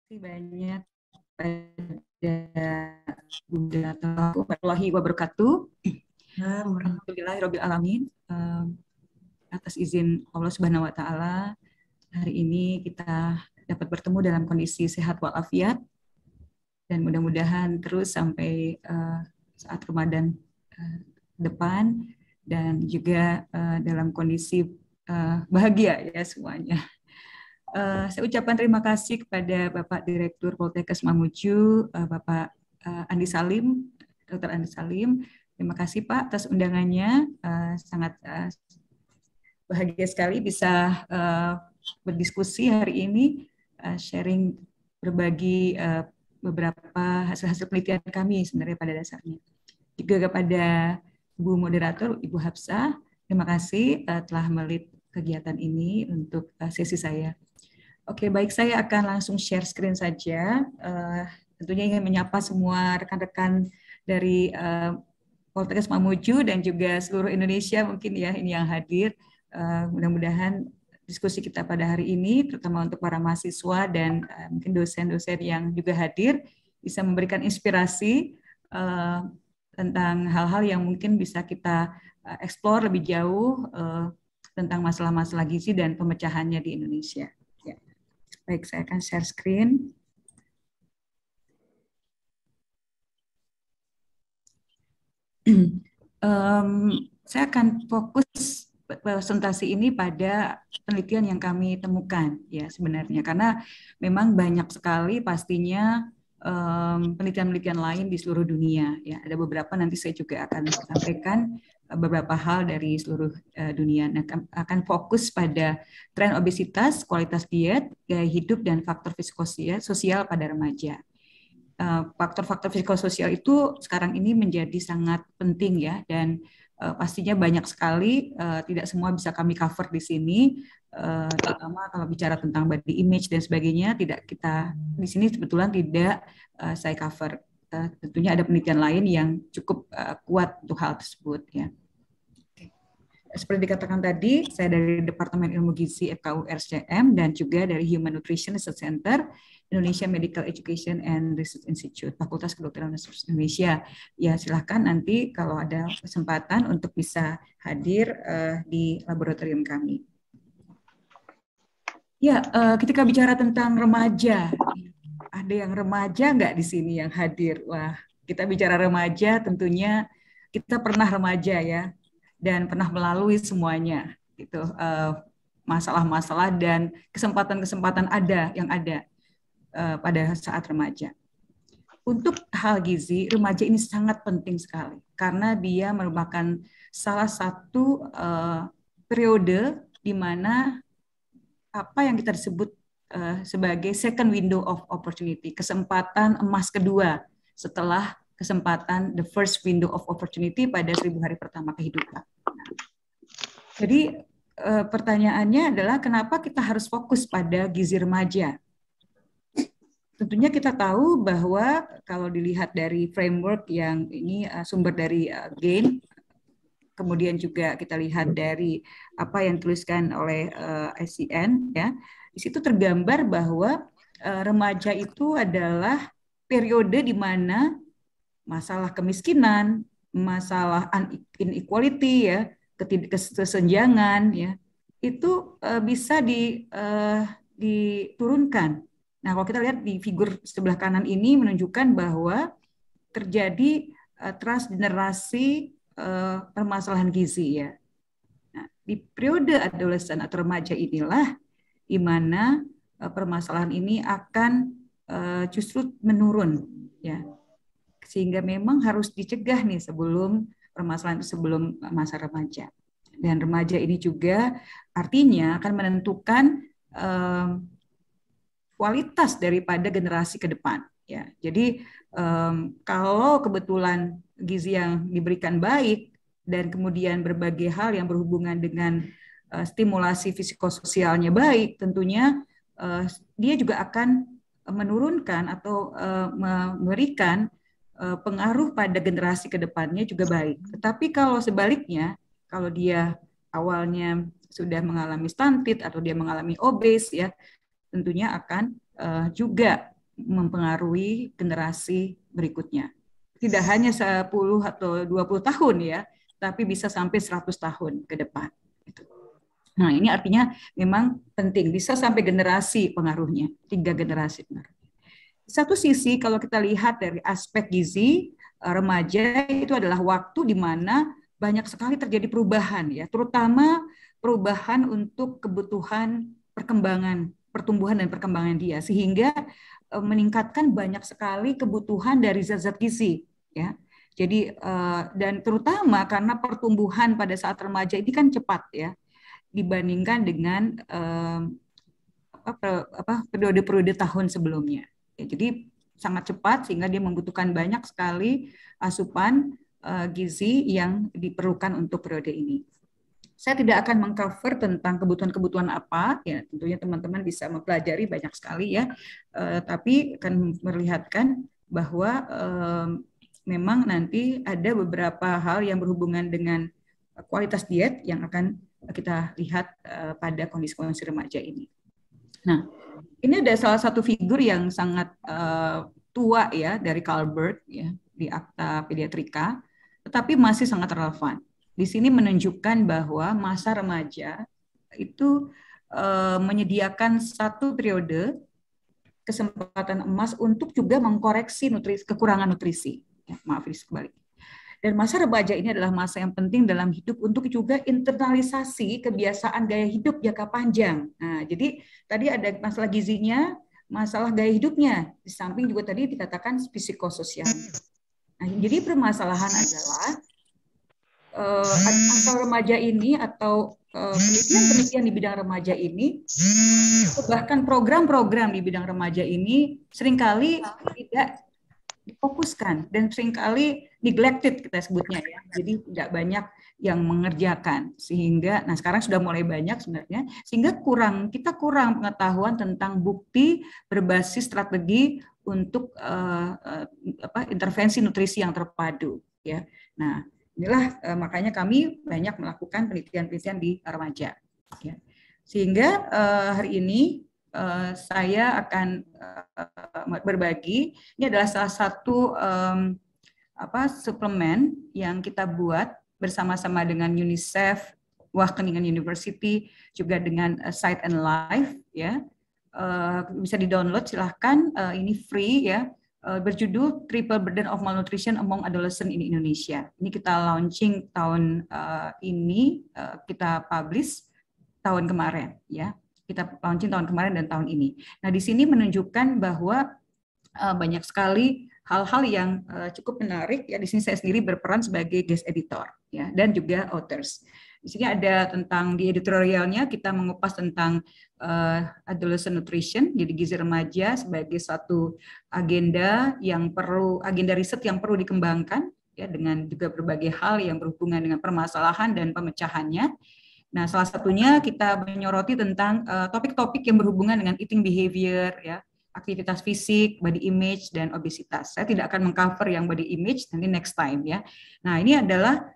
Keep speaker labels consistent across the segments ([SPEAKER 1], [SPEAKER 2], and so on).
[SPEAKER 1] Terima kasih banyak pada Budaya warahmatullahi wabarakatuh. Alhamdulillahirabbil alamin. Atas izin Allah Subhanahu wa taala, hari ini kita dapat bertemu dalam kondisi sehat walafiat dan mudah-mudahan terus sampai saat Ramadan depan dan juga dalam kondisi bahagia ya semuanya. Saya ucapkan terima kasih kepada Bapak Direktur Poltekkes Mamuju, Bapak Andi Salim, Dr. Andi Salim. Terima kasih Pak atas undangannya. Sangat bahagia sekali bisa berdiskusi hari ini, sharing berbagi beberapa hasil-hasil penelitian kami sebenarnya pada dasarnya. Juga kepada Bu Moderator, Ibu Hafsah, terima kasih telah melit kegiatan ini untuk sesi saya. Oke, baik, saya akan langsung share screen saja. Tentunya ingin menyapa semua rekan-rekan dari Poltekkes Mamuju dan juga seluruh Indonesia mungkin ya ini yang hadir. Mudah-mudahan diskusi kita pada hari ini, terutama untuk para mahasiswa dan mungkin dosen-dosen yang juga hadir, bisa memberikan inspirasi tentang hal-hal yang mungkin bisa kita explore lebih jauh tentang masalah-masalah gizi dan pemecahannya di Indonesia. Baik, saya akan share screen. Saya akan fokus presentasi ini pada penelitian yang kami temukan ya sebenarnya, karena memang banyak sekali pastinya penelitian-penelitian lain di seluruh dunia ya. Ada beberapa nanti saya juga akan sampaikan beberapa hal dari seluruh dunia. Nah, akan fokus pada tren obesitas, kualitas diet, gaya hidup, dan faktor psikososial pada remaja. Faktor-faktor psikososial itu sekarang ini menjadi sangat penting ya, dan pastinya banyak sekali, tidak semua bisa kami cover di sini, terutama kalau bicara tentang body image dan sebagainya, tidak kita di sini kebetulan tidak saya cover. Tentunya ada penelitian lain yang cukup kuat untuk hal tersebut ya. Seperti dikatakan tadi, saya dari Departemen Ilmu Gizi FKU RSCM dan juga dari Human Nutrition Research Center Indonesia Medical Education and Research Institute, Fakultas Kedokteran Universitas Indonesia. Ya, silahkan nanti kalau ada kesempatan untuk bisa hadir di laboratorium kami. Ya, ketika bicara tentang remaja, ada yang remaja nggak di sini yang hadir? Wah, kita bicara remaja tentunya kita pernah remaja ya, dan pernah melalui semuanya gitu, masalah-masalah dan kesempatan-kesempatan yang ada pada saat remaja. Untuk hal gizi, remaja ini sangat penting sekali karena dia merupakan salah satu periode di mana apa yang kita sebut sebagai second window of opportunity, kesempatan emas kedua setelah kesempatan the first window of opportunity pada 1000 hari pertama kehidupan. Jadi pertanyaannya adalah kenapa kita harus fokus pada gizi remaja? Tentunya kita tahu bahwa kalau dilihat dari framework yang ini sumber dari GAIN, kemudian juga kita lihat dari apa yang dituliskan oleh ICN, ya, di situ tergambar bahwa remaja itu adalah periode di mana masalah kemiskinan, masalah inequality, ya, kesenjangan, ya, itu bisa diturunkan. Nah, kalau kita lihat di figur sebelah kanan ini menunjukkan bahwa terjadi transgenerasi permasalahan gizi ya. Nah, di periode adolesen atau remaja inilah di mana permasalahan ini akan justru menurun ya. Sehingga memang harus dicegah nih sebelum permasalahan sebelum masa remaja. Dan remaja ini juga artinya akan menentukan kualitas daripada generasi ke depan ya. Jadi kalau kebetulan gizi yang diberikan baik dan kemudian berbagai hal yang berhubungan dengan stimulasi psikososialnya baik, tentunya dia juga akan menurunkan atau memberikan pengaruh pada generasi ke depannya juga baik. Tetapi kalau sebaliknya, kalau dia awalnya sudah mengalami stunted atau dia mengalami obes ya, tentunya akan juga mempengaruhi generasi berikutnya. Tidak hanya 10 atau 20 tahun ya, tapi bisa sampai 100 tahun ke depan. Nah, ini artinya memang penting, bisa sampai generasi pengaruhnya, 3 generasi pengaruhnya. Satu sisi kalau kita lihat dari aspek gizi, remaja itu adalah waktu di mana banyak sekali terjadi perubahan ya, terutama perubahan untuk kebutuhan perkembangan, pertumbuhan dan perkembangan dia, sehingga meningkatkan banyak sekali kebutuhan dari zat-zat gizi ya. Jadi dan terutama karena pertumbuhan pada saat remaja ini kan cepat ya dibandingkan dengan periode-periode tahun sebelumnya. Ya, jadi sangat cepat sehingga dia membutuhkan banyak sekali asupan gizi yang diperlukan untuk periode ini. Saya tidak akan mengcover tentang kebutuhan-kebutuhan apa, ya tentunya teman-teman bisa mempelajari banyak sekali ya, tapi akan memperlihatkan bahwa memang nanti ada beberapa hal yang berhubungan dengan kualitas diet yang akan kita lihat pada kondisi-kondisi remaja ini. Nah, ini ada salah satu figur yang sangat tua ya dari Calvert ya di Akta Pediatrika, tetapi masih sangat relevan. Di sini menunjukkan bahwa masa remaja itu menyediakan satu periode kesempatan emas untuk juga mengkoreksi kekurangan nutrisi. Ya, maaf kembali. Dan masa remaja ini adalah masa yang penting dalam hidup untuk juga internalisasi kebiasaan gaya hidup jangka panjang. Nah, jadi tadi ada masalah gizinya, masalah gaya hidupnya. Di samping juga tadi dikatakan psikososial. Nah, jadi permasalahan adalah asal remaja ini atau penelitian-penelitian di bidang remaja ini, bahkan program-program di bidang remaja ini seringkali tidak difokuskan dan seringkali neglected kita sebutnya ya. Jadi tidak banyak yang mengerjakan sehingga nah sekarang sudah mulai banyak sebenarnya sehingga kita kurang pengetahuan tentang bukti berbasis strategi untuk intervensi nutrisi yang terpadu ya. Nah, inilah makanya kami banyak melakukan penelitian-penelitian di remaja ya. Sehingga hari ini saya akan berbagi, ini adalah salah satu suplemen yang kita buat bersama-sama dengan UNICEF, Wageningen University, juga dengan Sight and Life, ya. Bisa di-download silahkan, ini free ya, berjudul Triple Burden of Malnutrition Among Adolescents in Indonesia. Ini kita launching tahun ini, kita publish tahun kemarin ya. Kita launching tahun kemarin dan tahun ini. Nah, di sini menunjukkan bahwa banyak sekali hal-hal yang cukup menarik ya. Di sini saya sendiri berperan sebagai guest editor ya dan juga authors. Di sini ada tentang di editorialnya kita mengupas tentang adolescent nutrition, jadi gizi remaja sebagai satu agenda riset yang perlu dikembangkan ya dengan juga berbagai hal yang berhubungan dengan permasalahan dan pemecahannya. Nah, salah satunya kita menyoroti tentang topik-topik yang berhubungan dengan eating behavior, ya, aktivitas fisik, body image, dan obesitas. Saya tidak akan mengcover yang body image, nanti next time ya. Nah, ini adalah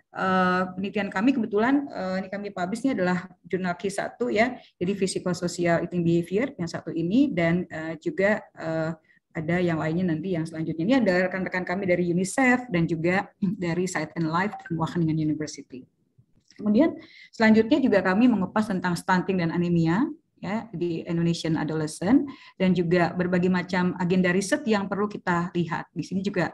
[SPEAKER 1] penelitian kami, kebetulan ini kami publish, ini adalah jurnal Q1 ya, jadi physical-social eating behavior yang satu ini, dan juga ada yang lainnya nanti yang selanjutnya. Ini ada rekan-rekan kami dari UNICEF dan juga dari Sight and Life dan Wageningen University. Kemudian selanjutnya juga kami mengupas tentang stunting dan anemia ya di Indonesian adolescent dan juga berbagai macam agenda riset yang perlu kita lihat. Di sini juga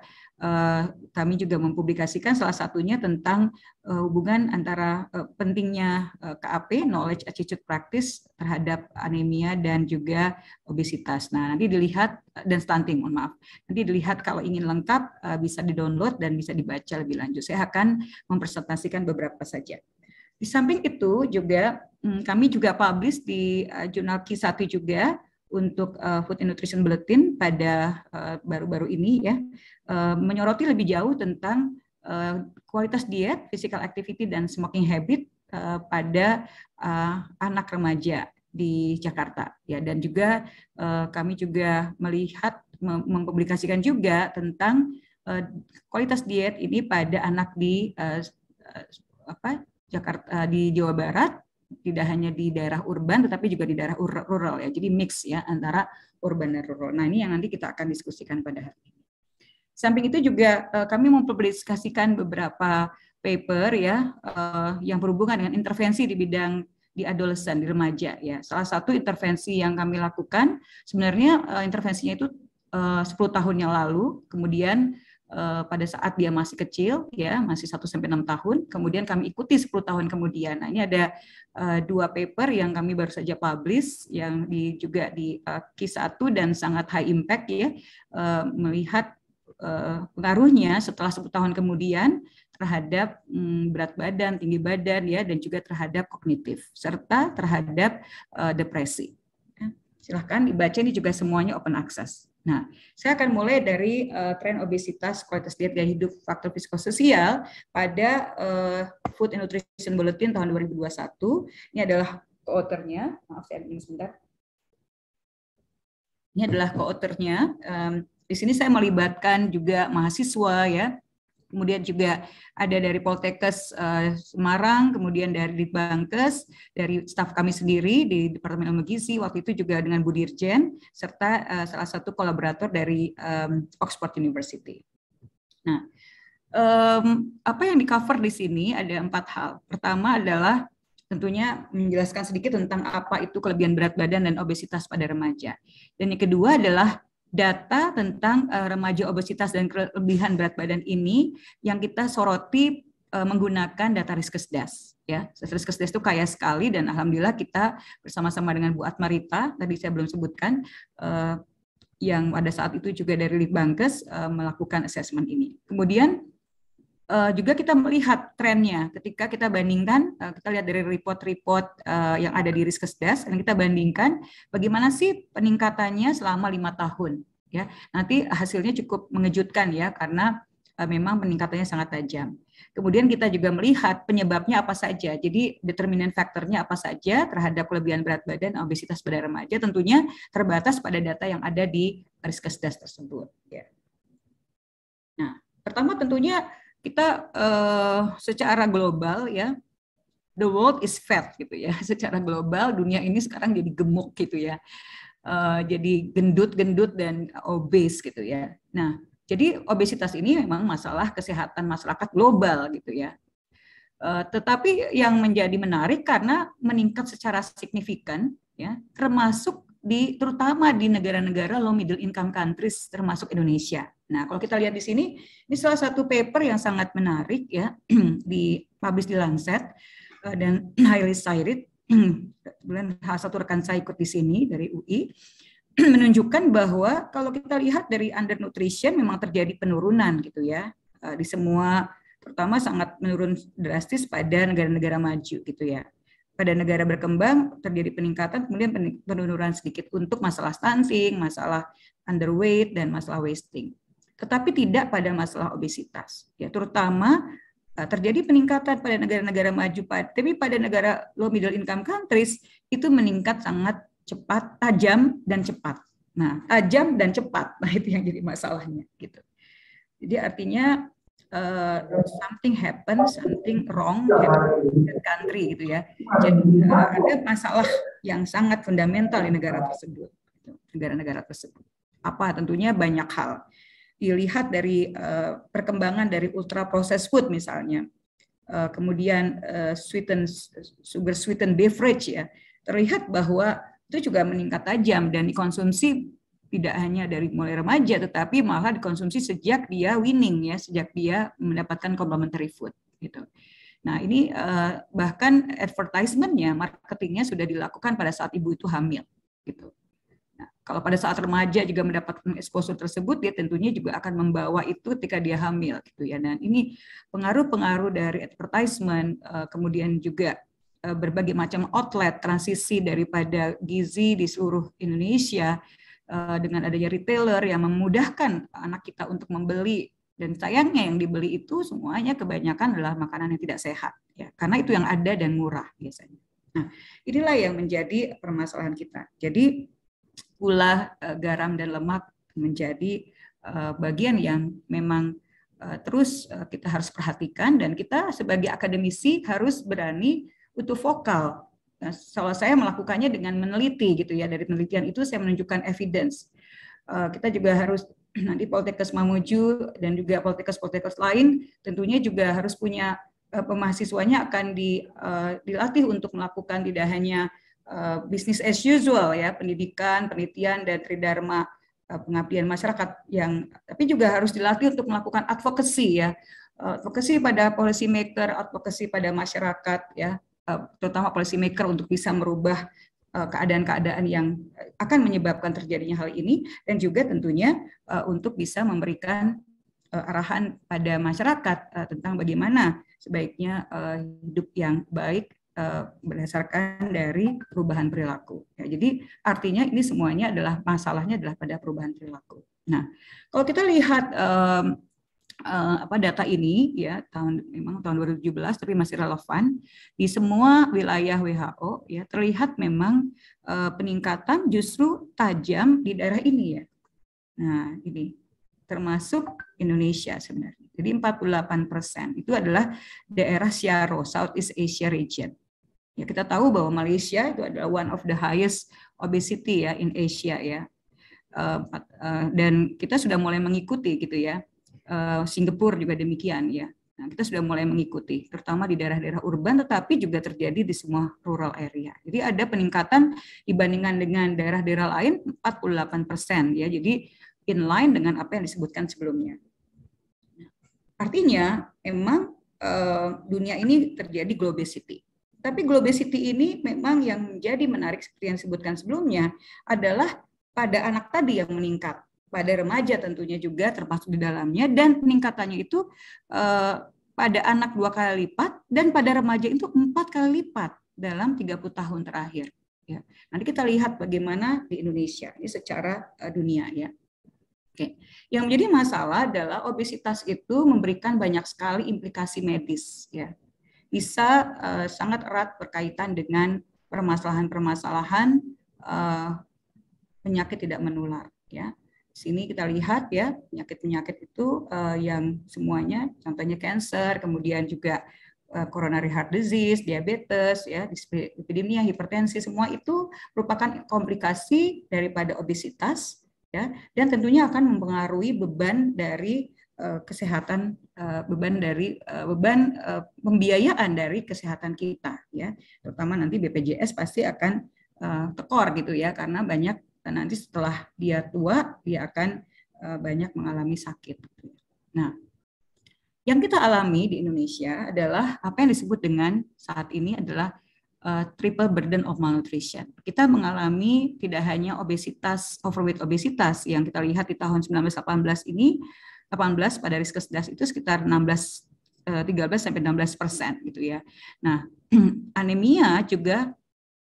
[SPEAKER 1] kami juga mempublikasikan salah satunya tentang hubungan antara pentingnya KAP, knowledge attitude practice terhadap anemia dan juga obesitas. Nah, nanti dilihat dan stunting, mohon maaf. Nanti dilihat kalau ingin lengkap bisa di-download dan bisa dibaca lebih lanjut. Saya akan mempresentasikan beberapa saja. Di samping itu juga kami juga publish di jurnal Q1 juga untuk Food and Nutrition Bulletin pada baru-baru ini ya, menyoroti lebih jauh tentang kualitas diet, physical activity dan smoking habit pada anak remaja di Jakarta ya, dan juga kami juga melihat mempublikasikan juga tentang kualitas diet ini pada anak di Jakarta, di Jawa Barat tidak hanya di daerah urban tetapi juga di daerah rural ya. Jadi mix ya antara urban dan rural. Nah, ini yang nanti kita akan diskusikan pada hari ini. Samping itu juga kami mempublikasikan beberapa paper ya yang berhubungan dengan intervensi di bidang di adolescent, di remaja ya. Salah satu intervensi yang kami lakukan sebenarnya intervensinya itu 10 tahun yang lalu, kemudian pada saat dia masih kecil ya, masih 1-6 tahun, kemudian kami ikuti 10 tahun kemudian. Nah, ini ada 2 paper yang kami baru saja publish yang juga di Q1 dan sangat high impact ya, melihat pengaruhnya setelah 10 tahun kemudian terhadap berat badan, tinggi badan ya, dan juga terhadap kognitif serta terhadap depresi. Silahkan dibaca, ini juga semuanya open access. Nah, saya akan mulai dari tren obesitas, kualitas diet, gaya hidup, faktor psikososial pada Food and Nutrition Bulletin tahun 2021. Ini adalah co-author-nya. Maaf, saya ini sebentar. Ini adalah co-author-nya. Di sini saya melibatkan juga mahasiswa ya. Kemudian juga ada dari Poltekkes Semarang, kemudian dari Litbangkes, dari staf kami sendiri di Departemen Ilmu Gizi, waktu itu juga dengan Bu Dirjen, serta salah satu kolaborator dari Oxford University. Nah, apa yang di-cover di sini ada 4 hal. Pertama adalah tentunya menjelaskan sedikit tentang apa itu kelebihan berat badan dan obesitas pada remaja. Dan yang kedua adalah data tentang remaja obesitas dan kelebihan berat badan ini yang kita soroti menggunakan data Riskesdas. Ya, Riskesdas itu kaya sekali dan alhamdulillah kita bersama-sama dengan Bu Atmarita, tadi saya belum sebutkan, yang pada saat itu juga dari Litbangkes melakukan assessment ini. Kemudian juga kita melihat trennya ketika kita bandingkan, kita lihat dari report-report yang ada di Riskesdas, dan kita bandingkan bagaimana sih peningkatannya selama 5 tahun. Ya, nanti hasilnya cukup mengejutkan ya, karena memang peningkatannya sangat tajam. Kemudian kita juga melihat penyebabnya apa saja, jadi determinan faktornya apa saja terhadap kelebihan berat badan obesitas pada remaja, tentunya terbatas pada data yang ada di Riskesdas tersebut. Ya. Nah, pertama tentunya kita secara global ya, the world is fat gitu ya. Secara global dunia ini sekarang jadi gemuk gitu ya, jadi gendut-gendut dan obes gitu ya. Nah, jadi obesitas ini memang masalah kesehatan masyarakat global gitu ya. Tetapi yang menjadi menarik karena meningkat secara signifikan ya, termasuk terutama di negara-negara low middle income countries termasuk Indonesia. Nah, kalau kita lihat di sini, ini salah satu paper yang sangat menarik ya, dipublish di Lancet dan highly cited. Kemudian salah satu rekan saya ikut di sini dari UI, menunjukkan bahwa kalau kita lihat dari undernutrition memang terjadi penurunan gitu ya, di semua, terutama sangat menurun drastis pada negara-negara maju gitu ya. Pada negara berkembang terjadi peningkatan, kemudian penurunan sedikit untuk masalah stunting, masalah underweight, dan masalah wasting. Tetapi tidak pada masalah obesitas. Ya, terutama terjadi peningkatan pada negara-negara maju, tapi pada negara low middle income countries itu meningkat sangat cepat, tajam dan cepat. Nah, tajam dan cepat, nah itu yang jadi masalahnya gitu. Jadi artinya something happen, something wrong in the country gitu ya. Jadi ada masalah yang sangat fundamental di negara tersebut, negara-negara tersebut. Apa? Tentunya banyak hal. Dilihat dari perkembangan dari ultra processed food misalnya, kemudian sugar sweetened beverage ya, terlihat bahwa itu juga meningkat tajam dan dikonsumsi tidak hanya dari mulai remaja, tetapi malah dikonsumsi sejak dia winning ya, sejak dia mendapatkan complementary food gitu. Nah ini bahkan advertisement-nya, marketingnya sudah dilakukan pada saat ibu itu hamil gitu. Nah, kalau pada saat remaja juga mendapatkan exposure tersebut, dia tentunya juga akan membawa itu ketika dia hamil gitu ya. Dan ini pengaruh-pengaruh dari advertisement, kemudian juga berbagai macam outlet transisi daripada gizi di seluruh Indonesia. Dengan adanya retailer yang memudahkan anak kita untuk membeli, dan sayangnya yang dibeli itu semuanya kebanyakan adalah makanan yang tidak sehat ya, karena itu yang ada dan murah biasanya. Nah, inilah yang menjadi permasalahan kita. Jadi gula, garam dan lemak menjadi bagian yang memang terus kita harus perhatikan, dan kita sebagai akademisi harus berani untuk vokal Nah, kalau saya melakukannya dengan meneliti gitu ya, dari penelitian itu saya menunjukkan evidence. Kita juga harus nanti Poltekkes Mamuju dan juga Poltekkes lain tentunya juga harus punya pemahasiswanya akan dilatih untuk melakukan tidak hanya business as usual ya, pendidikan, penelitian dan tridharma pengabdian masyarakat tapi juga harus dilatih untuk melakukan advocacy ya, advocacy pada policy maker, advocacy pada masyarakat ya, terutama policy maker untuk bisa merubah keadaan-keadaan yang akan menyebabkan terjadinya hal ini, dan juga tentunya untuk bisa memberikan arahan pada masyarakat tentang bagaimana sebaiknya hidup yang baik berdasarkan dari perubahan perilaku. Ya, jadi artinya ini semuanya adalah masalahnya adalah pada perubahan perilaku. Nah, kalau kita lihat data ini ya memang tahun 2017 tapi masih relevan di semua wilayah WHO ya, terlihat memang peningkatan justru tajam di daerah ini ya. Nah, ini termasuk Indonesia sebenarnya. Jadi 48% itu adalah daerah Siaro, Southeast Asia region. Ya, kita tahu bahwa Malaysia itu adalah one of the highest obesity ya in Asia ya. Dan kita sudah mulai mengikuti gitu ya. Singapura juga demikian ya. Nah, kita sudah mulai mengikuti, terutama di daerah-daerah urban, tetapi juga terjadi di semua rural area. Jadi ada peningkatan dibandingkan dengan daerah-daerah lain 48% ya. Jadi in line dengan apa yang disebutkan sebelumnya. Artinya memang dunia ini terjadi globesity. Tapi globesity ini memang yang menjadi menarik seperti yang disebutkan sebelumnya adalah pada anak tadi yang meningkat. Pada remaja tentunya juga termasuk di dalamnya, dan peningkatannya itu pada anak 2 kali lipat dan pada remaja itu 4 kali lipat dalam 30 tahun terakhir. Ya. Nanti kita lihat bagaimana di Indonesia ini secara dunia ya. Oke. Yang menjadi masalah adalah obesitas itu memberikan banyak sekali implikasi medis ya. Bisa sangat erat berkaitan dengan permasalahan-permasalahan penyakit tidak menular ya. Sini kita lihat ya, penyakit-penyakit itu yang semuanya, contohnya cancer, kemudian juga coronary heart disease, diabetes, ya, dislipidemia, hipertensi, semua itu merupakan komplikasi daripada obesitas, ya, dan tentunya akan mempengaruhi beban dari kesehatan, beban pembiayaan dari kesehatan kita, ya, terutama nanti BPJS pasti akan tekor gitu ya, karena banyak. Dan nanti setelah dia tua, dia akan banyak mengalami sakit. Nah, yang kita alami di Indonesia adalah apa yang disebut dengan saat ini adalah triple burden of malnutrition. Kita mengalami tidak hanya obesitas, overweight obesitas yang kita lihat di tahun 1918 ini, 18 pada Riskesdas itu sekitar 13-16% gitu ya. Nah, anemia juga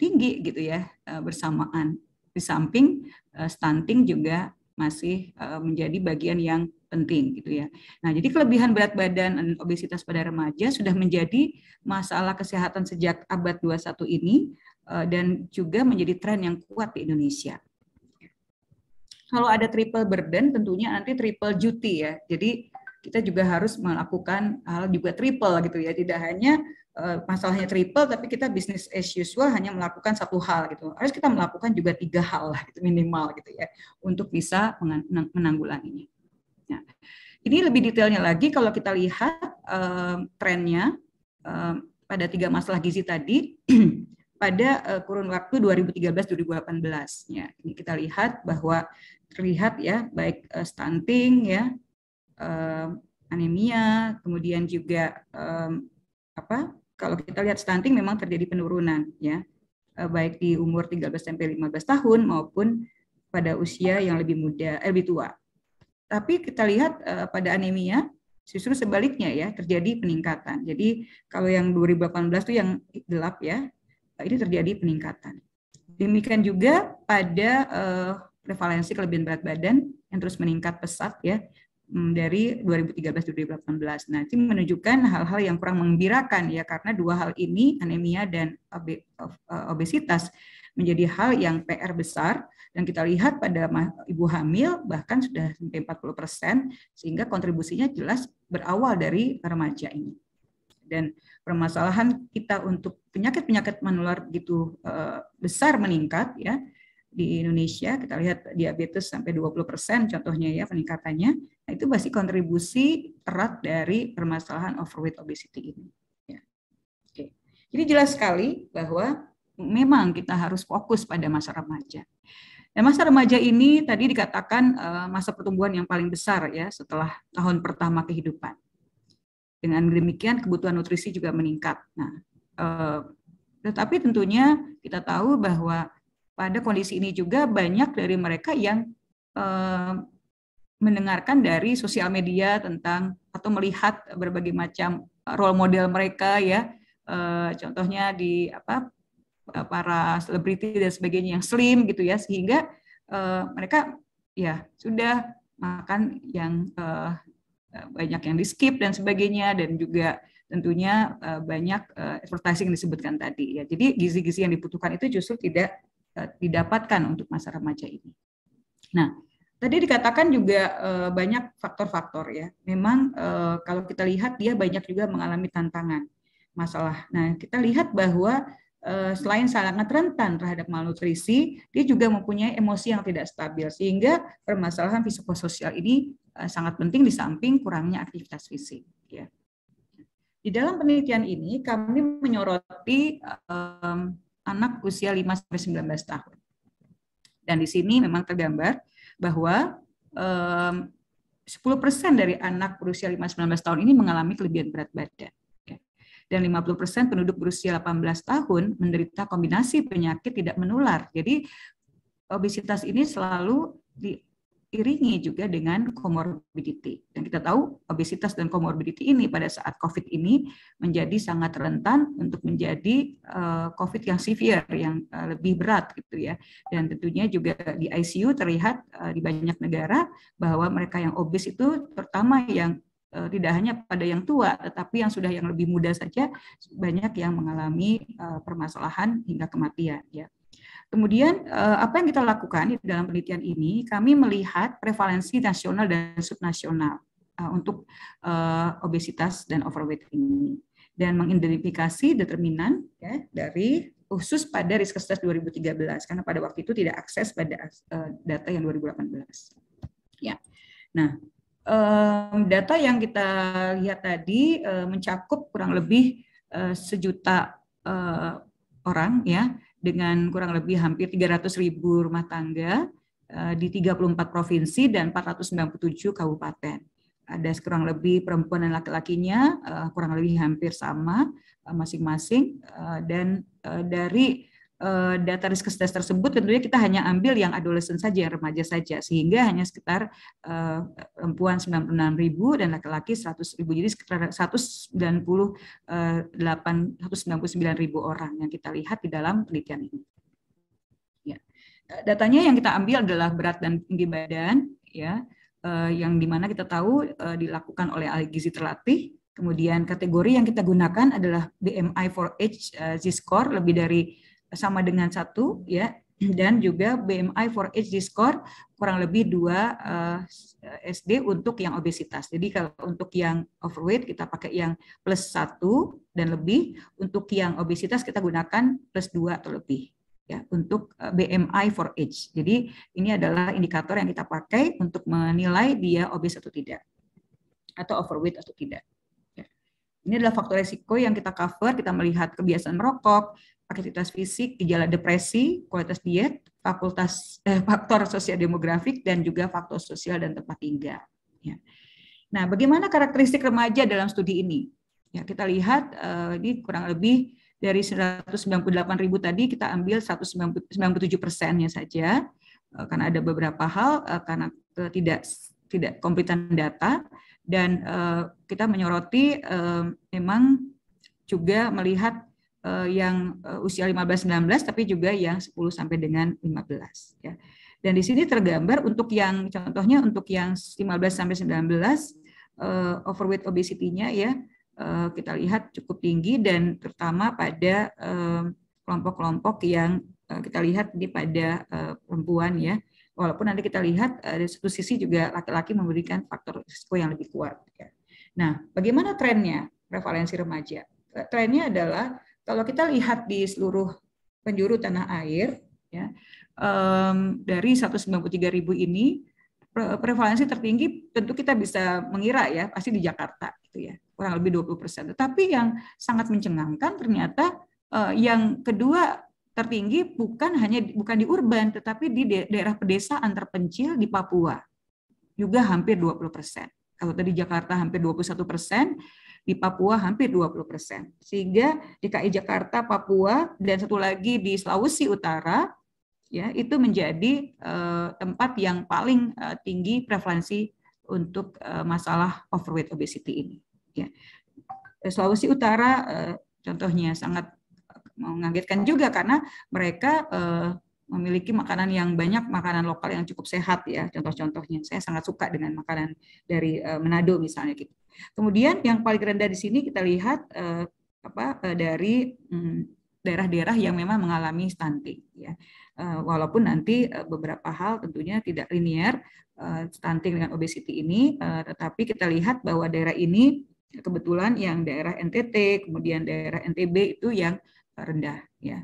[SPEAKER 1] tinggi gitu ya bersamaan. Di samping stunting juga masih menjadi bagian yang penting gitu ya. Nah, jadi kelebihan berat badan dan obesitas pada remaja sudah menjadi masalah kesehatan sejak abad 21 ini dan juga menjadi tren yang kuat di Indonesia. Kalau ada triple burden tentunya nanti triple duty ya. Jadi kita juga harus melakukan hal juga triple gitu ya. Tidak hanya masalahnya triple, tapi kita business as usual hanya melakukan satu hal gitu. Harus kita melakukan juga 3 hal lah, gitu, minimal gitu ya, untuk bisa menanggulanginya. Nah, ini lebih detailnya lagi kalau kita lihat trennya pada 3 masalah gizi tadi pada kurun waktu 2013-2018. Ya, ini kita lihat bahwa terlihat ya baik stunting ya, anemia, kemudian juga kalau kita lihat stunting memang terjadi penurunan ya, baik di umur 13 sampai 15 tahun maupun pada usia yang lebih muda, lebih tua. Tapi kita lihat pada anemia justru sebaliknya ya, terjadi peningkatan. Jadi kalau yang 2018 itu yang gelap ya, ini terjadi peningkatan. Demikian juga pada prevalensi kelebihan berat badan yang terus meningkat pesat ya, dari 2013-2018. Nah, ini menunjukkan hal-hal yang kurang menggembirakan ya, karena 2 hal ini, anemia dan obesitas, menjadi hal yang PR besar, dan kita lihat pada ibu hamil bahkan sudah sampai 40%, sehingga kontribusinya jelas berawal dari remaja ini. Dan permasalahan kita untuk penyakit-penyakit menular begitu besar meningkat ya di Indonesia. Kita lihat diabetes sampai 20% contohnya ya peningkatannya. Nah, itu pasti kontribusi erat dari permasalahan overweight obesity ini. Ya. Oke. Jadi jelas sekali bahwa memang kita harus fokus pada masa remaja. Dan masa remaja ini tadi dikatakan masa pertumbuhan yang paling besar ya setelah tahun pertama kehidupan. Dengan demikian kebutuhan nutrisi juga meningkat. Nah, tetapi tentunya kita tahu bahwa pada kondisi ini juga banyak dari mereka yang mendengarkan dari sosial media tentang atau melihat berbagai macam role model mereka ya, contohnya di para selebriti dan sebagainya yang slim gitu ya, sehingga mereka ya sudah makan yang banyak yang di skip dan sebagainya, dan juga tentunya banyak advertising yang disebutkan tadi ya. Jadi gizi-gizi yang dibutuhkan itu justru tidak didapatkan untuk masa remaja ini. Nah, tadi dikatakan juga banyak faktor-faktor ya. Memang kalau kita lihat dia banyak juga mengalami tantangan, masalah. Nah, kita lihat bahwa selain sangat rentan terhadap malnutrisi, dia juga mempunyai emosi yang tidak stabil, sehingga permasalahan psikososial ini sangat penting di samping kurangnya aktivitas fisik. Ya. Di dalam penelitian ini kami menyoroti anak usia 5-19 tahun. Dan di sini memang tergambar bahwa 10% dari anak berusia 5-19 tahun ini mengalami kelebihan berat badan. Dan 50% penduduk berusia 18 tahun menderita kombinasi penyakit tidak menular. Jadi obesitas ini selalu diiringi juga dengan comorbidity. Dan kita tahu obesitas dan comorbidity ini pada saat COVID ini menjadi sangat rentan untuk menjadi COVID yang severe, yang lebih berat gitu ya. Dan tentunya juga di ICU terlihat di banyak negara bahwa mereka yang obes itu pertama yang tidak hanya pada yang tua, tetapi yang sudah yang lebih muda saja banyak yang mengalami permasalahan hingga kematian. Ya. Kemudian apa yang kita lakukan di dalam penelitian ini, kami melihat prevalensi nasional dan subnasional untuk obesitas dan overweight ini, dan mengidentifikasi determinan ya, dari khusus pada Riskesdas 2013, karena pada waktu itu tidak akses pada data yang 2018. Ya, nah. Data yang kita lihat tadi mencakup kurang lebih 1 juta orang ya, dengan kurang lebih hampir 300.000 rumah tangga di 34 provinsi dan 497 kabupaten. Ada kurang lebih perempuan dan laki-lakinya kurang lebih hampir sama masing-masing, dan dari data Riskesdas tersebut tentunya kita hanya ambil yang adolesen saja, yang remaja saja, sehingga hanya sekitar perempuan 96.000 dan laki-laki 100.000, jadi sekitar 199.000 orang yang kita lihat di dalam penelitian ini. Ya. Datanya yang kita ambil adalah berat dan tinggi badan, ya, yang dimana kita tahu dilakukan oleh ahli gizi terlatih. Kemudian kategori yang kita gunakan adalah BMI for age Z-score lebih dari sama dengan 1 ya, dan juga BMI for age Z-score kurang lebih 2 SD untuk yang obesitas. Jadi kalau untuk yang overweight kita pakai yang plus 1 dan lebih, untuk yang obesitas kita gunakan plus 2 atau lebih ya, untuk BMI for age. Jadi ini adalah indikator yang kita pakai untuk menilai dia obes atau tidak, atau overweight atau tidak. Ini adalah faktor risiko yang kita cover. Kita melihat kebiasaan merokok, aktivitas fisik, gejala depresi, kualitas diet, faktor sosial demografik, dan juga faktor sosial dan tempat tinggal. Ya. Nah, bagaimana karakteristik remaja dalam studi ini? Ya, kita lihat ini kurang lebih dari 198.000 tadi kita ambil 197%-nya saja, karena ada beberapa hal karena tidak kompletan data. Dan kita menyoroti memang juga melihat yang usia 15-19, tapi juga yang 10 sampai dengan 15. Ya. Dan di sini tergambar untuk yang contohnya untuk yang 15 sampai 19 overweight obesity-nya ya kita lihat cukup tinggi, dan terutama pada kelompok-kelompok yang kita lihat di pada perempuan ya. Walaupun nanti kita lihat dari satu sisi juga laki-laki memberikan faktor risiko yang lebih kuat. Ya. Nah, bagaimana trennya? prevalensi remaja. Trennya adalah kalau kita lihat di seluruh penjuru tanah air, ya, dari 193.000 ini, prevalensi tertinggi tentu kita bisa mengira ya pasti di Jakarta, gitu ya, kurang lebih 20%. Tetapi yang sangat mencengangkan ternyata yang kedua tertinggi bukan di urban, tetapi di daerah pedesaan terpencil di Papua, juga hampir 20%. Kalau tadi Jakarta hampir 21%, di Papua hampir 20%. Sehingga DKI Jakarta, Papua, dan satu lagi di Sulawesi Utara, ya itu menjadi tempat yang paling tinggi prevalensi untuk masalah overweight obesity ini. Ya. Sulawesi Utara contohnya sangat mengagetkan juga karena mereka memiliki makanan yang banyak, makanan lokal yang cukup sehat ya. Contoh-contohnya, saya sangat suka dengan makanan dari Manado misalnya gitu. Kemudian yang paling rendah di sini kita lihat dari daerah-daerah yang memang mengalami stunting ya. Walaupun nanti beberapa hal tentunya tidak linear stunting dengan obesity ini, tetapi kita lihat bahwa daerah ini kebetulan yang daerah NTT, kemudian daerah NTB itu yang rendah ya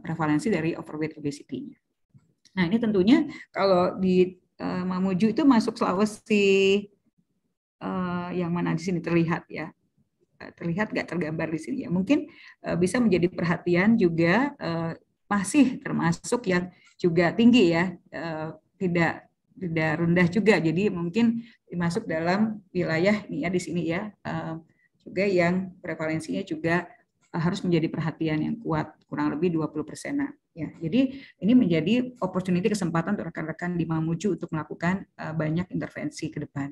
[SPEAKER 1] prevalensi dari overweight obesity-nya. Nah ini tentunya kalau di Mamuju itu masuk Sulawesi yang mana di sini terlihat ya, terlihat nggak tergambar di sini ya, mungkin bisa menjadi perhatian juga, masih termasuk yang juga tinggi ya, tidak rendah juga, jadi mungkin masuk dalam wilayah ini ya di sini ya, juga yang prevalensinya juga harus menjadi perhatian yang kuat, kurang lebih 20%-an. Ya, jadi ini menjadi opportunity, kesempatan untuk rekan-rekan di Mamuju untuk melakukan banyak intervensi ke depan.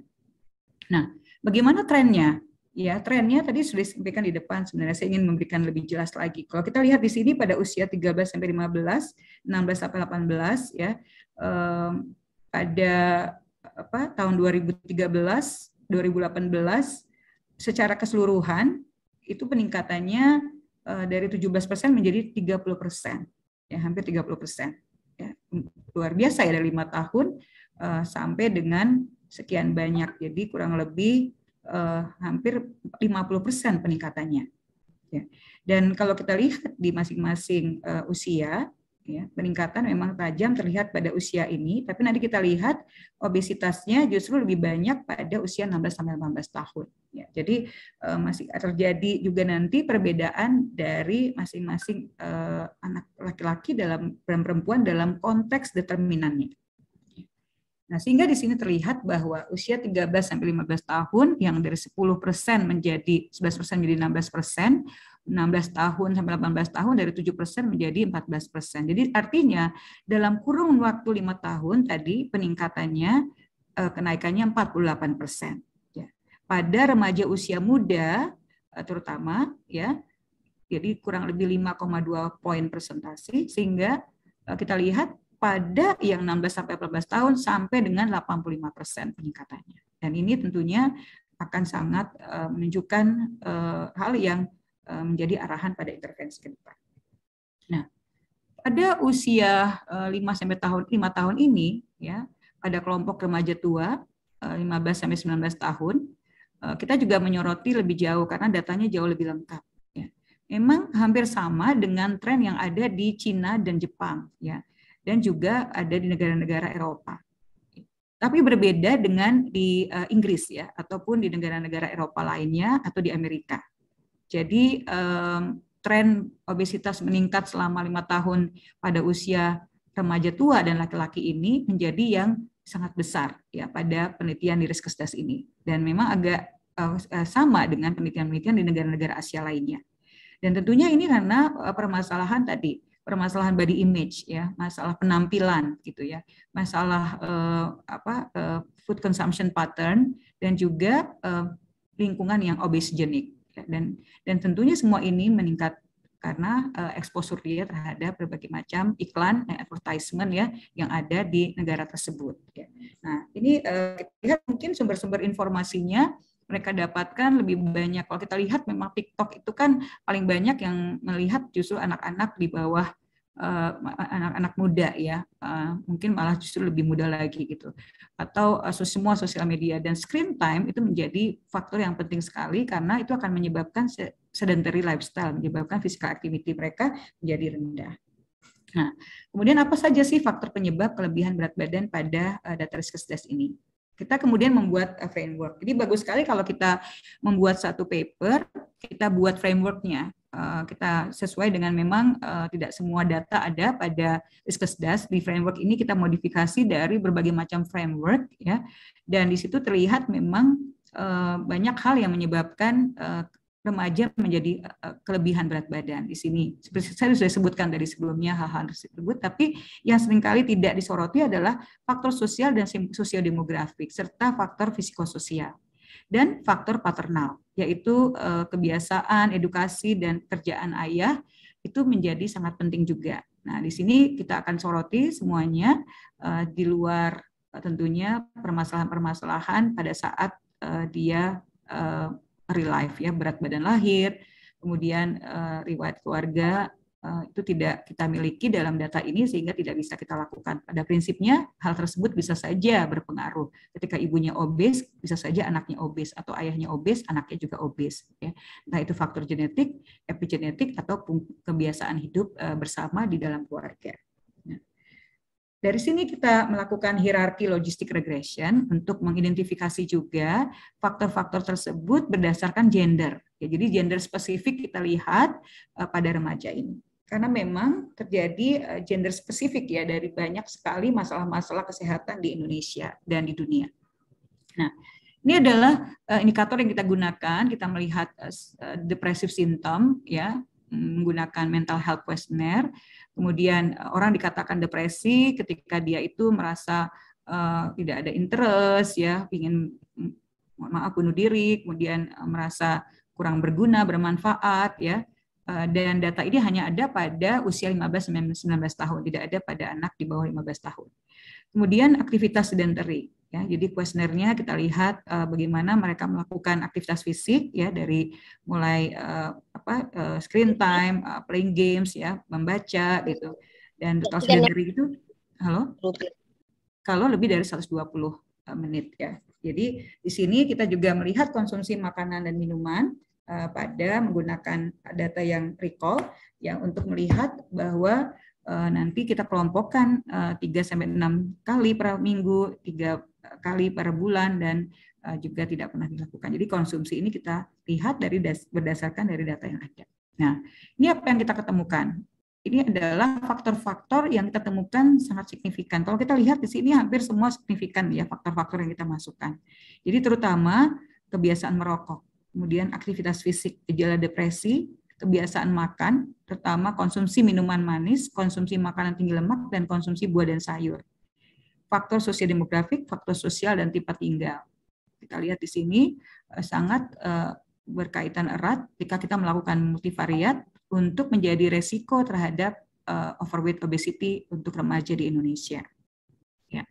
[SPEAKER 1] Nah, bagaimana trennya? Ya, trennya tadi sudah disampaikan di depan, sebenarnya saya ingin memberikan lebih jelas lagi. Kalau kita lihat di sini pada usia 13 sampai 15, 16 sampai 18 ya, pada tahun 2013, 2018 secara keseluruhan itu peningkatannya dari 17% menjadi 30%, ya hampir 30%. Ya, luar biasa ya, dari 5 tahun sampai dengan sekian banyak, jadi kurang lebih hampir 50% peningkatannya. Ya. Dan kalau kita lihat di masing-masing usia, ya, peningkatan memang tajam terlihat pada usia ini, tapi nanti kita lihat obesitasnya justru lebih banyak pada usia 16-18 tahun. Ya, jadi masih terjadi juga nanti perbedaan dari masing-masing anak laki-laki dan perempuan dalam konteks determinannya. Nah, sehingga di sini terlihat bahwa usia 13-15 tahun yang dari 10% menjadi 11% menjadi 16%, 16 tahun sampai 18 tahun dari 7% menjadi 14%. Jadi artinya dalam kurun waktu 5 tahun tadi peningkatannya, kenaikannya 48%. Ya. Pada remaja usia muda terutama ya, jadi kurang lebih 5,2 poin persentase, sehingga kita lihat pada yang 16 sampai 18 tahun sampai dengan 85% peningkatannya. Dan ini tentunya akan sangat menunjukkan hal yang menjadi arahan pada intervensi ke depan. Nah, pada usia 5 tahun ini ya, pada kelompok remaja tua 15 sampai 19 tahun, kita juga menyoroti lebih jauh karena datanya jauh lebih lengkap ya. Memang hampir sama dengan tren yang ada di Cina dan Jepang ya, dan juga ada di negara-negara Eropa. Tapi berbeda dengan di Inggris ya, ataupun di negara-negara Eropa lainnya atau di Amerika. Jadi tren obesitas meningkat selama 5 tahun pada usia remaja tua dan laki-laki ini menjadi yang sangat besar ya pada penelitian di Riskesdas ini, dan memang agak sama dengan penelitian-penelitian di negara-negara Asia lainnya. Dan tentunya ini karena permasalahan tadi, permasalahan body image ya, masalah penampilan gitu ya, masalah food consumption pattern, dan juga lingkungan yang obesogenic. Dan tentunya semua ini meningkat karena exposure dia terhadap berbagai macam iklan dan advertisement ya yang ada di negara tersebut. Nah ini kita lihat mungkin sumber-sumber informasinya mereka dapatkan lebih banyak. Kalau kita lihat memang TikTok itu kan paling banyak yang melihat justru anak-anak di bawah anak-anak muda ya, mungkin malah justru lebih muda lagi gitu, atau semua sosial media. Dan screen time itu menjadi faktor yang penting sekali karena itu akan menyebabkan sedentary lifestyle, menyebabkan physical activity mereka menjadi rendah. Nah, kemudian apa saja sih faktor penyebab kelebihan berat badan pada data risk assessment ini? Kita kemudian membuat framework. Jadi bagus sekali kalau kita membuat satu paper, kita buat frameworknya. Kita sesuai dengan memang tidak semua data ada pada Riskesdas. Di framework ini kita modifikasi dari berbagai macam framework ya. Dan di situ terlihat memang banyak hal yang menyebabkan remaja menjadi kelebihan berat badan di sini. Seperti saya sudah sebutkan dari sebelumnya hal-hal tersebut, tapi yang seringkali tidak disoroti adalah faktor sosial dan sosiodemografik serta faktor psikososial dan faktor paternal, yaitu kebiasaan, edukasi dan kerjaan ayah itu menjadi sangat penting juga. Nah, di sini kita akan soroti semuanya di luar tentunya permasalahan-permasalahan pada saat dia real life ya, berat badan lahir, kemudian riwayat keluarga itu tidak kita miliki dalam data ini sehingga tidak bisa kita lakukan. Pada prinsipnya hal tersebut bisa saja berpengaruh. Ketika ibunya obes, bisa saja anaknya obes atau ayahnya obes, anaknya juga obes ya. Entah itu faktor genetik, epigenetik atau kebiasaan hidup bersama di dalam keluarga. Dari sini kita melakukan hierarki logistik regression untuk mengidentifikasi juga faktor-faktor tersebut berdasarkan gender. Ya, jadi gender spesifik kita lihat pada remaja ini. Karena memang terjadi gender spesifik ya dari banyak sekali masalah-masalah kesehatan di Indonesia dan di dunia. Nah, ini adalah indikator yang kita gunakan, kita melihat depressive symptom ya, menggunakan mental health questionnaire. Kemudian orang dikatakan depresi ketika dia itu merasa tidak ada interest ya, ingin bunuh diri, kemudian merasa kurang berguna, bermanfaat ya. Dan data ini hanya ada pada usia 15-19 tahun, tidak ada pada anak di bawah 15 tahun. Kemudian aktivitas sedentary. Ya, jadi kuesionernya kita lihat bagaimana mereka melakukan aktivitas fisik ya dari mulai screen time, playing games ya, membaca gitu. Dan total sedentary itu kalau lebih dari 120 menit ya. Jadi di sini kita juga melihat konsumsi makanan dan minuman pada menggunakan data yang recall yang untuk melihat bahwa nanti kita kelompokkan 3-6 kali per minggu, 3 kali per bulan, dan juga tidak pernah dilakukan. Jadi konsumsi ini kita lihat dari berdasarkan dari data yang ada. Nah, ini apa yang kita ketemukan? Ini adalah faktor-faktor yang kita temukan sangat signifikan. Kalau kita lihat di sini hampir semua signifikan ya faktor-faktor yang kita masukkan. Jadi terutama kebiasaan merokok, kemudian aktivitas fisik, gejala depresi, kebiasaan makan, terutama konsumsi minuman manis, konsumsi makanan tinggi lemak, dan konsumsi buah dan sayur. Faktor sosiodemografik, faktor sosial, dan tempat tinggal. Kita lihat di sini sangat berkaitan erat ketika kita melakukan multivariat untuk menjadi resiko terhadap overweight obesity untuk remaja di Indonesia. Ya.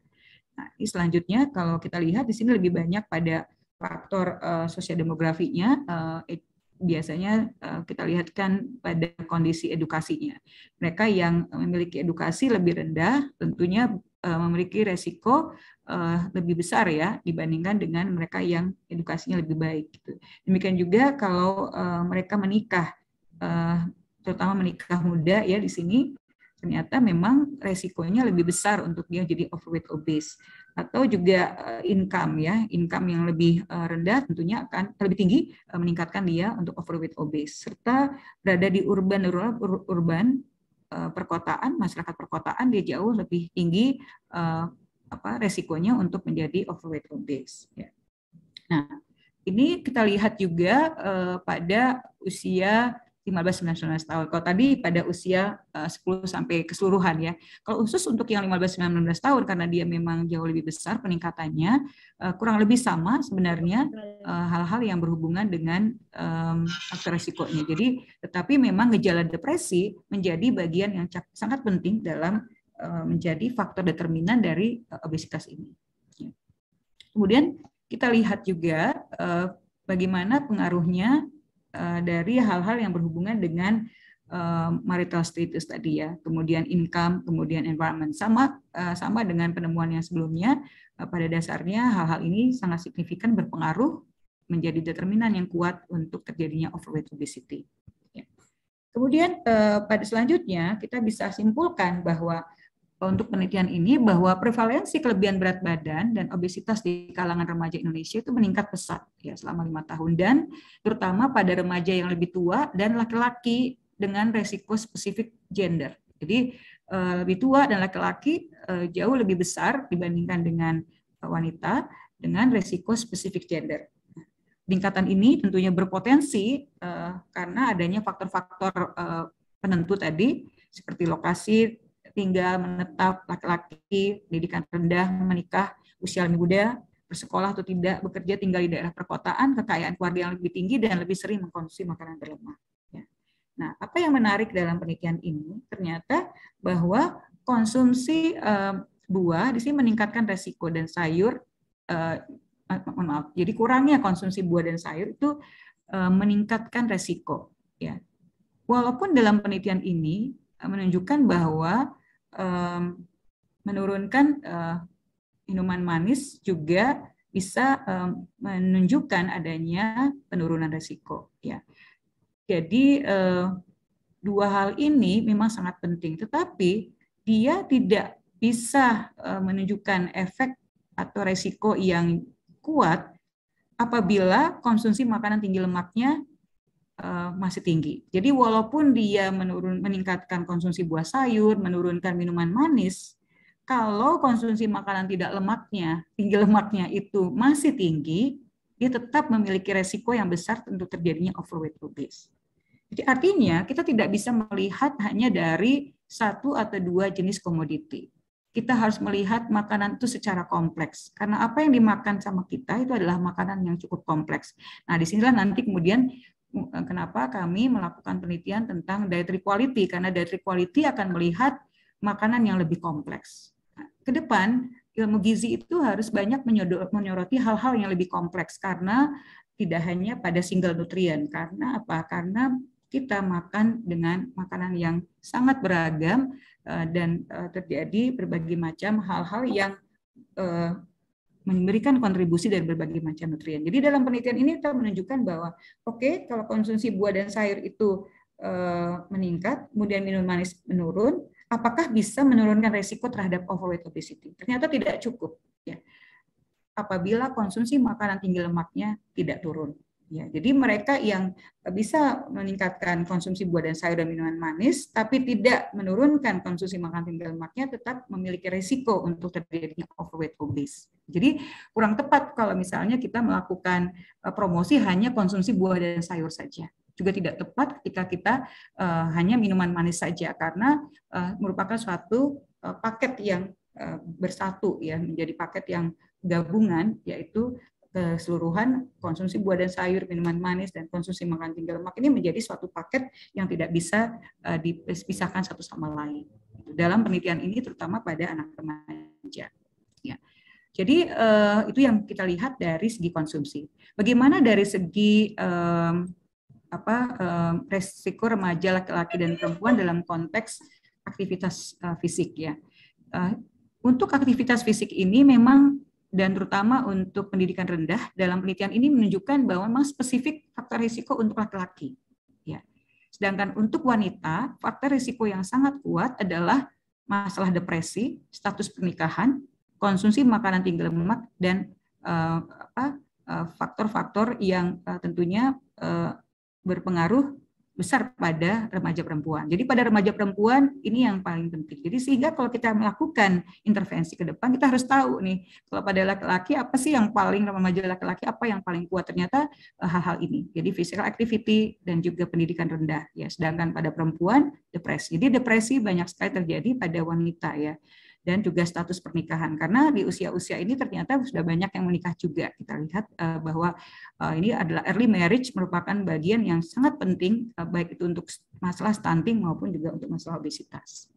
[SPEAKER 1] Nah, ini selanjutnya kalau kita lihat di sini lebih banyak pada faktor sosiodemografinya. Biasanya kita lihatkan pada kondisi edukasinya. Mereka yang memiliki edukasi lebih rendah tentunya memiliki resiko lebih besar ya dibandingkan dengan mereka yang edukasinya lebih baik. Gitu. Demikian juga kalau mereka menikah, terutama menikah muda ya di sini ternyata memang resikonya lebih besar untuk dia jadi overweight obese. Atau juga income ya, income yang lebih rendah tentunya akan lebih tinggi meningkatkan dia untuk overweight obese. Serta berada di urban, rural, urban, perkotaan, masyarakat perkotaan dia jauh lebih tinggi resikonya untuk menjadi overweight obese. Ya. Nah, ini kita lihat juga pada usia 15-19 tahun. Kalau tadi pada usia 10 sampai keseluruhan ya. Kalau khusus untuk yang 15-19 tahun karena dia memang jauh lebih besar peningkatannya, kurang lebih sama sebenarnya hal-hal yang berhubungan dengan faktor risikonya. Jadi tetapi memang gejala depresi menjadi bagian yang sangat penting dalam menjadi faktor determinan dari obesitas ini. Kemudian kita lihat juga bagaimana pengaruhnya dari hal-hal yang berhubungan dengan marital status tadi ya, kemudian income, kemudian environment. Sama dengan penemuan yang sebelumnya, pada dasarnya hal-hal ini sangat signifikan berpengaruh menjadi determinan yang kuat untuk terjadinya overweight obesity. Ya. Kemudian pada selanjutnya kita bisa simpulkan bahwa untuk penelitian ini bahwa prevalensi kelebihan berat badan dan obesitas di kalangan remaja Indonesia itu meningkat pesat ya selama 5 tahun, dan terutama pada remaja yang lebih tua dan laki-laki dengan resiko spesifik gender. Jadi lebih tua dan laki-laki jauh lebih besar dibandingkan dengan wanita dengan resiko spesifik gender. Peningkatan ini tentunya berpotensi karena adanya faktor-faktor penentu tadi seperti lokasi tinggal, menetap, laki-laki, pendidikan rendah, menikah, usia lebih muda, bersekolah atau tidak, bekerja, tinggal di daerah perkotaan, kekayaan keluarga yang lebih tinggi, dan lebih sering mengkonsumsi makanan berlemak. Ya. Nah, apa yang menarik dalam penelitian ini, ternyata bahwa konsumsi buah di sini meningkatkan resiko, dan sayur, jadi kurangnya konsumsi buah dan sayur itu meningkatkan resiko. Ya. Walaupun dalam penelitian ini menunjukkan bahwa menurunkan minuman manis juga bisa menunjukkan adanya penurunan resiko. Ya. Jadi dua hal ini memang sangat penting, tetapi dia tidak bisa menunjukkan efek atau resiko yang kuat apabila konsumsi makanan tinggi lemaknya masih tinggi. Jadi walaupun dia meningkatkan konsumsi buah sayur, menurunkan minuman manis, kalau konsumsi makanan tidak lemaknya, tinggi lemaknya itu masih tinggi, dia tetap memiliki resiko yang besar untuk terjadinya overweight obese. Jadi artinya kita tidak bisa melihat hanya dari satu atau dua jenis komoditi. Kita harus melihat makanan itu secara kompleks. Karena apa yang dimakan sama kita itu adalah makanan yang cukup kompleks. Nah, disinilah nanti kemudian kenapa kami melakukan penelitian tentang dietary quality, karena dietary quality akan melihat makanan yang lebih kompleks. Nah, ke depan ilmu gizi itu harus banyak menyoroti hal-hal yang lebih kompleks, karena tidak hanya pada single nutrien. Karena apa? Karena kita makan dengan makanan yang sangat beragam dan terjadi berbagai macam hal-hal yang memberikan kontribusi dari berbagai macam nutrien. Jadi dalam penelitian ini kita menunjukkan bahwa oke, kalau konsumsi buah dan sayur itu meningkat, kemudian minuman manis menurun, apakah bisa menurunkan resiko terhadap overweight obesity? Ternyata tidak cukup. Ya. Apabila konsumsi makanan tinggi lemaknya tidak turun. Ya, jadi mereka yang bisa meningkatkan konsumsi buah dan sayur dan minuman manis, tapi tidak menurunkan konsumsi makanan tinggi lemaknya, tetap memiliki risiko untuk terjadinya overweight obese. Jadi kurang tepat kalau misalnya kita melakukan promosi hanya konsumsi buah dan sayur saja. Juga tidak tepat ketika kita hanya minuman manis saja, karena merupakan suatu paket yang bersatu, ya, menjadi paket yang gabungan, yaitu keseluruhan konsumsi buah dan sayur, minuman manis, dan konsumsi makanan tinggi lemak ini menjadi suatu paket yang tidak bisa dipisahkan satu sama lain. Dalam penelitian ini terutama pada anak remaja. Ya. Jadi itu yang kita lihat dari segi konsumsi. Bagaimana dari segi resiko remaja laki-laki dan perempuan dalam konteks aktivitas fisik, ya. Untuk aktivitas fisik ini memang, dan terutama untuk pendidikan rendah, dalam penelitian ini menunjukkan bahwa memang spesifik faktor risiko untuk laki-laki. Ya. Sedangkan untuk wanita, faktor risiko yang sangat kuat adalah masalah depresi, status pernikahan, konsumsi makanan tinggi lemak, dan faktor-faktor yang tentunya berpengaruh besar pada remaja perempuan. Jadi pada remaja perempuan ini yang paling penting. Jadi sehingga kalau kita melakukan intervensi ke depan, kita harus tahu nih, kalau pada laki-laki apa sih yang paling, remaja laki-laki apa yang paling kuat, ternyata hal-hal ini. Jadi physical activity dan juga pendidikan rendah, ya. Sedangkan pada perempuan depresi. Jadi depresi banyak sekali terjadi pada wanita, ya. Dan juga status pernikahan, karena di usia-usia ini ternyata sudah banyak yang menikah juga. Kita lihat bahwa ini adalah early marriage merupakan bagian yang sangat penting, baik itu untuk masalah stunting maupun juga untuk masalah obesitas.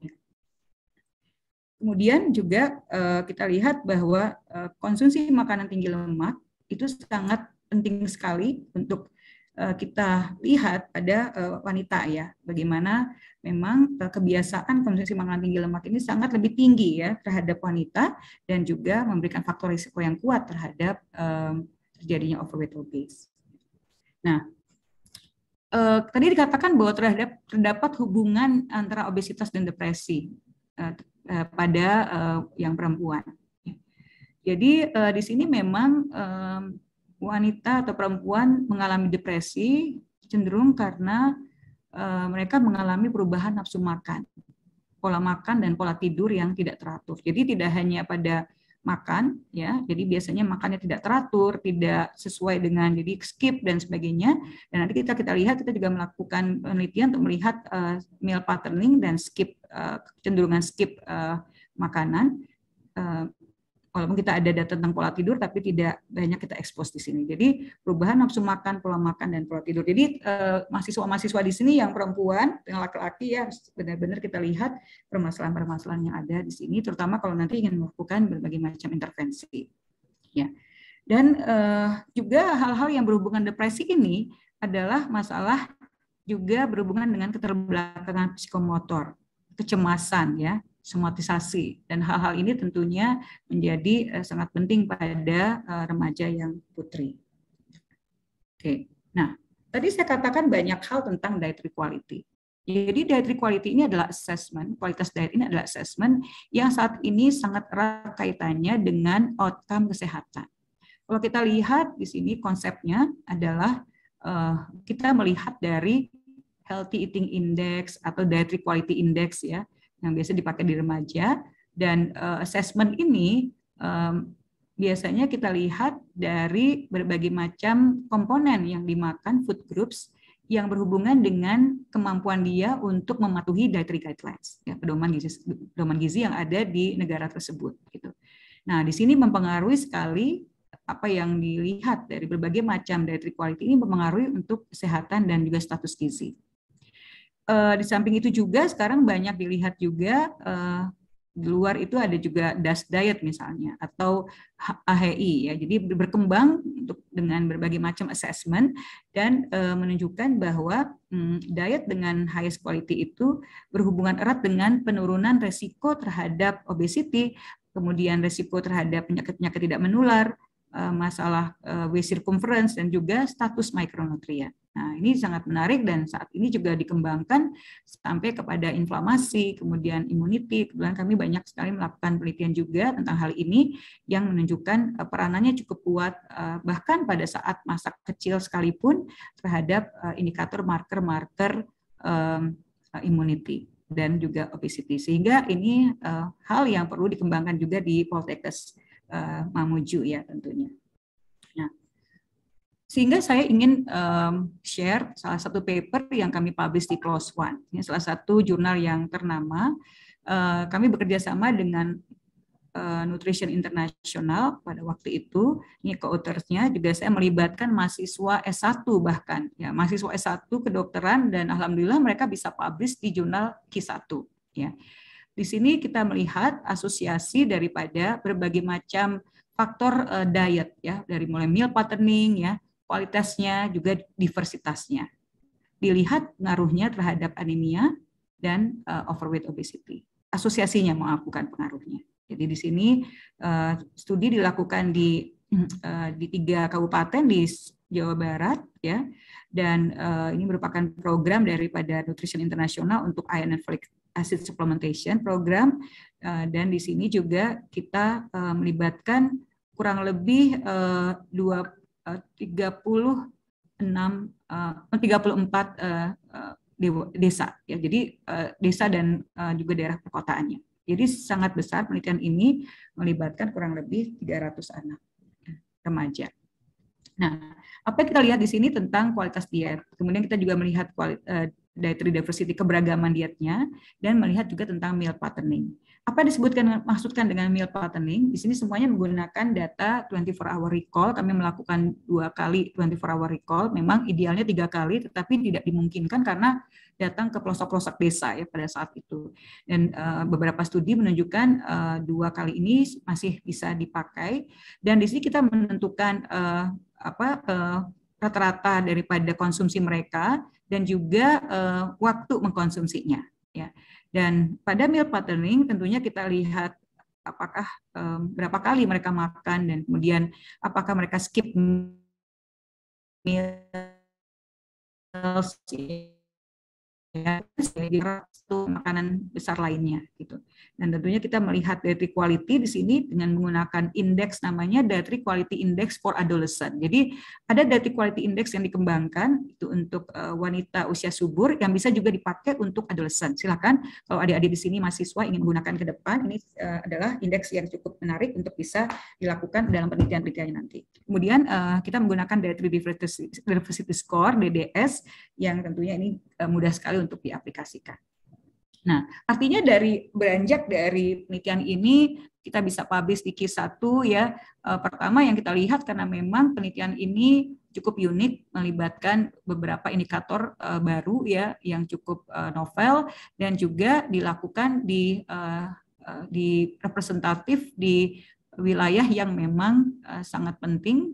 [SPEAKER 1] Kemudian juga kita lihat bahwa konsumsi makanan tinggi lemak itu sangat penting sekali untuk kita lihat pada wanita ya, bagaimana memang kebiasaan konsumsi makanan tinggi lemak ini sangat lebih tinggi ya terhadap wanita dan juga memberikan faktor risiko yang kuat terhadap terjadinya overweight obese. Nah, tadi dikatakan bahwa terdapat hubungan antara obesitas dan depresi pada yang perempuan. Jadi di sini memang wanita atau perempuan mengalami depresi cenderung karena mereka mengalami perubahan nafsu makan, pola makan dan pola tidur yang tidak teratur. Jadi tidak hanya pada makan ya, jadi biasanya makannya tidak teratur, tidak sesuai dengan jadi skip dan sebagainya. Dan nanti kita lihat, kita juga melakukan penelitian untuk melihat meal patterning dan skip, kecenderungan skip makanan. Walaupun kita ada data tentang pola tidur, tapi tidak banyak kita expose di sini. Jadi perubahan nafsu makan, pola makan, dan pola tidur. Jadi mahasiswa-mahasiswa di sini yang perempuan, yang laki-laki ya benar-benar kita lihat permasalahan-permasalahan yang ada di sini, terutama kalau nanti ingin melakukan berbagai macam intervensi. Ya. Dan juga hal-hal yang berhubungan depresi ini adalah masalah juga berhubungan dengan keterbelakangan psikomotor, kecemasan ya, somatisasi, dan hal-hal ini tentunya menjadi sangat penting pada remaja yang putri. Oke, nah tadi saya katakan banyak hal tentang dietary quality. Jadi dietary quality ini adalah assessment, kualitas diet ini adalah assessment yang saat ini sangat erat kaitannya dengan outcome kesehatan. Kalau kita lihat di sini konsepnya adalah kita melihat dari Healthy Eating Index atau Dietary Quality Index ya, yang biasa dipakai di remaja, dan assessment ini biasanya kita lihat dari berbagai macam komponen yang dimakan, food groups, yang berhubungan dengan kemampuan dia untuk mematuhi dietary guidelines, ya, pedoman gizi yang ada di negara tersebut. Gitu. Nah, di sini mempengaruhi sekali apa yang dilihat dari berbagai macam dietary quality ini mempengaruhi untuk kesehatan dan juga status gizi. Di samping itu juga sekarang banyak dilihat juga di luar itu ada juga DAS diet misalnya atau AHI ya. Jadi berkembang dengan berbagai macam assessment dan menunjukkan bahwa diet dengan highest quality itu berhubungan erat dengan penurunan resiko terhadap obesity, kemudian resiko terhadap penyakit-penyakit tidak menular, masalah waist circumference, dan juga status mikronutrien. Nah, ini sangat menarik dan saat ini juga dikembangkan sampai kepada inflamasi, kemudian immunity. Kemudian kami banyak sekali melakukan penelitian juga tentang hal ini yang menunjukkan peranannya cukup kuat bahkan pada saat masa kecil sekalipun terhadap indikator marker-marker immunity dan juga obesity. Sehingga ini hal yang perlu dikembangkan juga di Poltekkes Mamuju ya tentunya. Nah, sehingga saya ingin share salah satu paper yang kami publish di PLOS ONE, ini salah satu jurnal yang ternama. Kami bekerja sama dengan Nutrition International pada waktu itu. Ini co-authors-nya juga saya melibatkan mahasiswa S1 bahkan, ya mahasiswa S1 kedokteran, dan alhamdulillah mereka bisa publish di jurnal Q1. Ya. Di sini kita melihat asosiasi daripada berbagai macam faktor diet ya, dari mulai meal patterning ya, kualitasnya juga diversitasnya. Dilihat pengaruhnya terhadap anemia dan overweight obesity. Asosiasinya bukan pengaruhnya. Jadi di sini studi dilakukan di 3 kabupaten di Jawa Barat ya, dan ini merupakan program daripada Nutrition International untuk iron and folic acid supplementation program, dan di sini juga kita melibatkan kurang lebih 34 desa ya, jadi desa dan juga daerah perkotaannya. Jadi sangat besar penelitian ini melibatkan kurang lebih 300 anak remaja. Nah, apa yang kita lihat di sini tentang kualitas diet. Kemudian kita juga melihat dietary diversity, keberagaman dietnya, dan melihat juga tentang meal patterning. Apa yang maksudkan dengan meal patterning? Di sini semuanya menggunakan data 24-hour recall. Kami melakukan 2 kali 24-hour recall. Memang idealnya 3 kali, tetapi tidak dimungkinkan karena datang ke pelosok-pelosok desa ya pada saat itu. Dan beberapa studi menunjukkan 2 kali ini masih bisa dipakai. Dan di sini kita menentukan rata-rata daripada konsumsi mereka dan juga waktu mengkonsumsinya. Ya. Dan pada meal patterning tentunya kita lihat apakah berapa kali mereka makan dan kemudian apakah mereka skip meals, ya, satu makanan besar lainnya gitu. Dan tentunya kita melihat dietary quality di sini dengan menggunakan indeks namanya Dietary Quality Index for Adolescent. Jadi ada dietary quality index yang dikembangkan itu untuk wanita usia subur yang bisa juga dipakai untuk adolescent. Silakan kalau adik-adik di sini mahasiswa ingin menggunakan ke depan, ini adalah indeks yang cukup menarik untuk bisa dilakukan dalam penelitian-penelitian nanti. Kemudian kita menggunakan Dietary Diversity Score (DDS) yang tentunya ini mudah sekali untuk diaplikasikan. Nah, artinya dari beranjak dari penelitian ini kita bisa publish di Q1 ya. Pertama yang kita lihat karena memang penelitian ini cukup unik, melibatkan beberapa indikator baru ya yang cukup novel dan juga dilakukan di representatif di wilayah yang memang sangat penting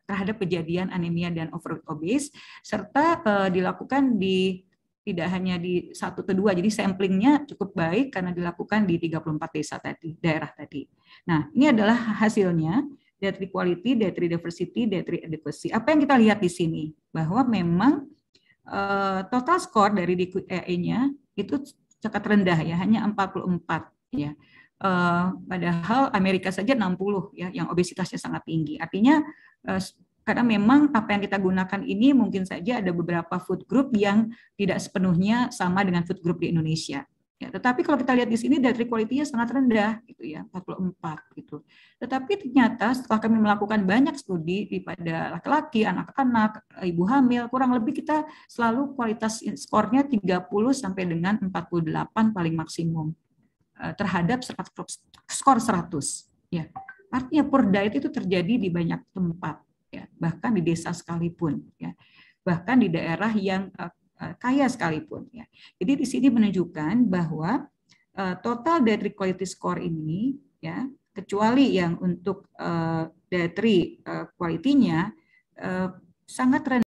[SPEAKER 1] terhadap kejadian anemia dan overweight obese, serta dilakukan di tidak hanya di 1 atau 2, jadi samplingnya cukup baik karena dilakukan di 34 desa tadi, daerah tadi. Nah, ini adalah hasilnya, dietary quality, dietary diversity, dietary adequacy. Apa yang kita lihat di sini? Bahwa memang total skor dari DQE-nya itu sangat rendah ya, hanya 44 ya. Padahal Amerika saja 60 ya, yang obesitasnya sangat tinggi. Artinya karena memang apa yang kita gunakan ini mungkin saja ada beberapa food group yang tidak sepenuhnya sama dengan food group di Indonesia. Ya, tetapi kalau kita lihat di sini dietary quality-nya sangat rendah gitu ya, 44 gitu. Tetapi ternyata setelah kami melakukan banyak studi pada laki-laki, anak-anak, ibu hamil, kurang lebih kita selalu kualitas skornya 30 sampai dengan 48 paling maksimum terhadap skor 100 ya. Artinya poor diet itu terjadi di banyak tempat ya, bahkan di desa sekalipun ya. Bahkan di daerah yang kaya sekalipun ya. Jadi di sini menunjukkan bahwa total dietary quality score ini ya, kecuali yang untuk dietary quality-nya sangat rendah